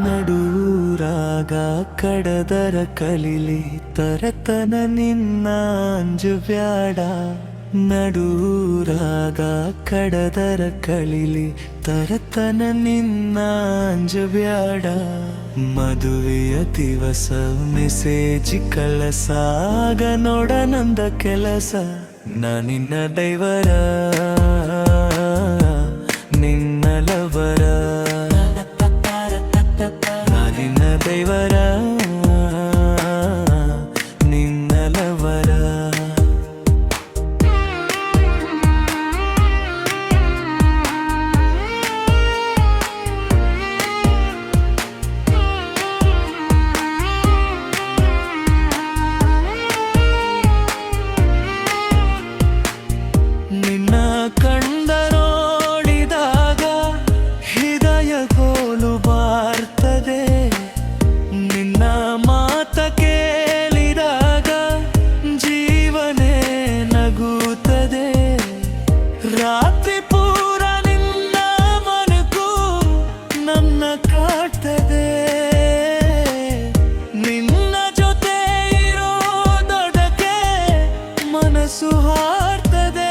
ನಡೂರಾಗ ಕಡದರ ಕಲಿಲಿ ತರತನ ನಿನ್ನ ಅಂಜಬ್ಯಾಡ ನಡೂರಾಗ ಕಡದರ ಕಲಿಲಿ ತರತನ ನಿನ್ನ ಅಂಜಬ್ಯಾಡ ಮದುವೆಯ ದಿವಸ ಮೆಸೇಜ್ ಕಳಸಾಗ ನೋಡ ನಂದ ಕೆಲಸ ನಾ ನಿನ್ನ ದೈವರ ನಿನ್ನ ಲವರ ನಾ ನಿನ್ನ ದೈವರ ನಿನ್ನ ಲವರ ನಿನ್ನ ಕಂಡ ನೋಡಿದಾಗ ಹೃದಯ ಗೋಲು ಬಾರ್ತದೆ ನಿನ್ನ ಮಾತ ಕೇಳಿದಾಗ ಜೀವನೇ ನಗುತ್ತದೆ ರಾತ್ರಿ ಪೂರ ನಿನ್ನ ಮನಕು ನನ್ನ ಕಾಡ್ತದೆ ನಿನ್ನ ಜೊತೆ ಇರೋದೊಡಕೆ ಮನಸ್ಸು ಹಾರ್ತದೆ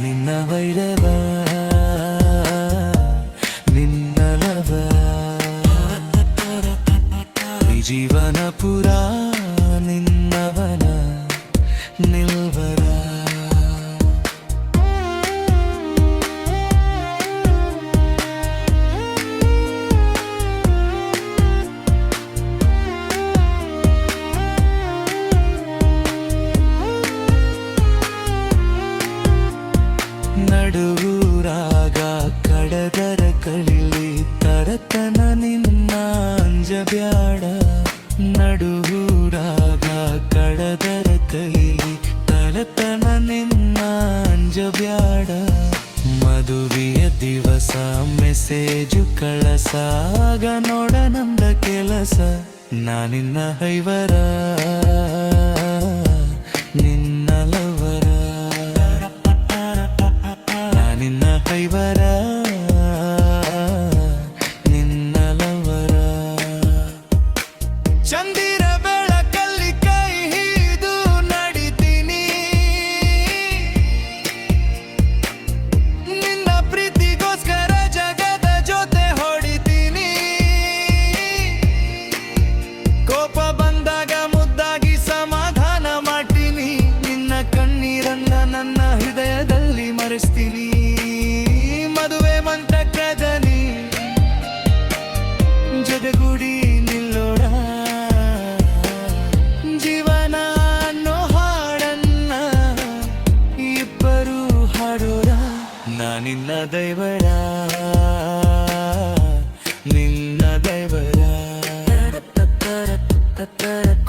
ನಿನ್ನ ವೈರವ ನಿನ್ನ ಲವ ಈ ಜೀವನ ಪುರ ನಿನ್ನವನ ನಿಲ್ವರ ನಡುವೂರಾಗ ಕಡದರ ಕಲಿಲಿ ತರತನ ನಿನ್ನ ಅಂಜಬ್ಯಾಡ ನಡುವೂರಾಗ ಕಡದರ ಕಲಿಲಿ ತರತನ ನಿನ್ನ ಅಂಜಬ್ಯಾಡ ಮದುವೆಯ ದಿವಸ ಮೆಸೇಜು ಕಳಸಾಗ ನೋಡ ನಂದ ಕೆಲಸ ನಾ ನಿನ್ನ ಹೈವರ ನಿನ್ನ ಲವರ ನಿನ್ನ ಹೈವರ ನಿನ್ನ ಲವರ ಚಂದಿರ ಬೆಳಕಲ್ಲಿ ಕೈ ಹಿಡಿದು ನಡಿತೀನಿ ನಿನ್ನ ಪ್ರೀತಿಗೋಸ್ಕರ ಜಗದ ಜೊತೆ ಹೊಡಿತೀನಿ ಕೋಪ ಬಂದಾಗ ಮುದ್ದಾಗಿ ಸಮಾಧಾನ ಮಾಡ್ತೀನಿ ನಿನ್ನ ಕಣ್ಣೀರನ್ನ ನನ್ನ ಹೃದಯದಲ್ಲಿ ಮರೆಸ್ತೀನಿ ಮದುವೆ ಮಂತ್ರಕ್ರದನಿ ಜೊತೆಗೂಡಿ ನಿಲ್ಲೋಣ ಜೀವನ ಅನ್ನೋ ಹಾಡನ್ನ ಇಬ್ಬರು ಹಾಡೋಣ ನಾ ನಿನ್ನ ದೈವರ ನಿನ್ನ ದೈವರ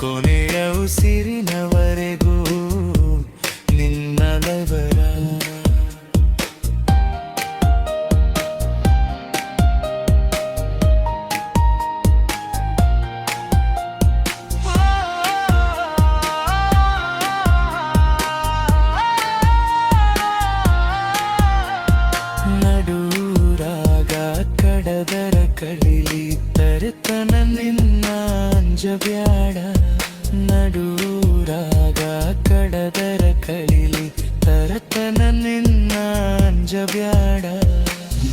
ಕೊನೆಯ ಉಸಿರಿನವರೆಗೂ ನಿನ್ನ ದೈವರ ನಡೂರಾಗ ಕಡದರ ಕಲಿಲಿ ತರತನ ನಿನ್ನ ಅಂಜಬ್ಯಾಡ ನಡೂರಾಗ ಕಡದರ ಕಲಿಲಿ ತರತನ ನಿನ್ನ ಅಂಜಬ್ಯಾಡ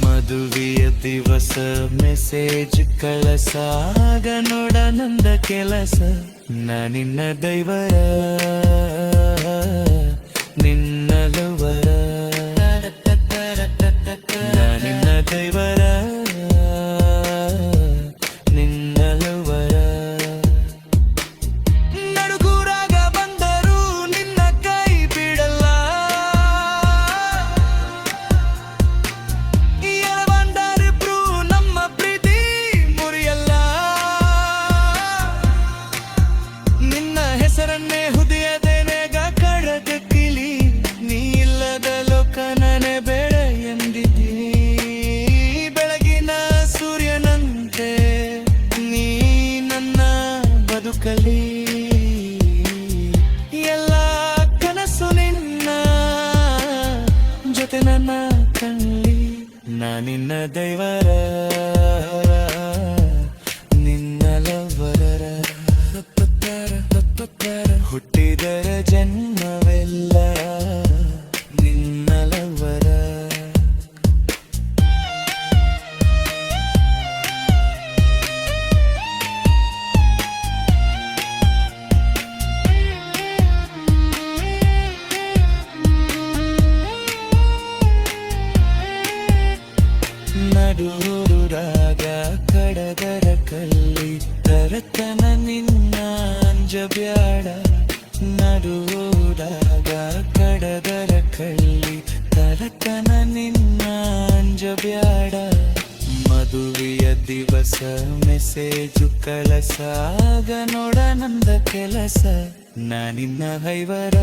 ಮದುವೆಯ ದಿವಸ ಮೆಸೇಜ್ ಕಳಸಾಗ ನೋಡ ನಂದ ಕೆಲಸ ನಾ ನಿನ್ನ ದೈವರ ನಿನ್ನ ಲವರ ನಾ ನಿನ್ನ ದೈವರ ನಿನ್ನ ಲವರ ನಡುಗೂರಾಗ ಬಂದರೂ ನಿನ್ನ ಕೈ ಬಿಡಲ್ಲ ಬಂದರಿಬ್ರು ನಮ್ಮ ಪ್ರೀತಿ ಮುರಿಯಲ್ಲ ನಿನ್ನ ಹೆಸರನ್ನೇ ಹುದಿಯದೇನೆಗ ಕಡದ ಕಿಲಿ ನೀ ಇಲ್ಲದ ಲೋಕ ನನೆ ಬೇಡ ಎಂದಿದ್ದೀನಿ ಬೆಳಗಿನ ಸೂರ್ಯನಂತೆ ನೀ ನನ್ನ ಬದುಕಲಿ ಎಲ್ಲ ನಿನ್ನ ದೈವರ ನಿನ್ನ ಲವರರ ಹುಟ್ಟಿದರ ಜನ್ಮವೆಲ್ಲ ನಿನ್ನ ಲವರ. ನಡುರಾಗ ಕಡದರ ಕಲ್ಲಿ ತರತನ ನಿನ್ನ ಅಂಜಬ್ಯಾಡ. ನಡುರಾಗ ಕಡದರ ಕಲ್ಲಿ ತರತನ ನಿನ್ನ ಅಂಜಬ್ಯಾಡ. ಮದುವೆಯ ದಿವಸ ಮೆಸೇಜು ಕಳಸಾಗ ನೋಡ ನಂದ ಕೆಲಸ ನಾನಿನ್ನ ಹೈವರ.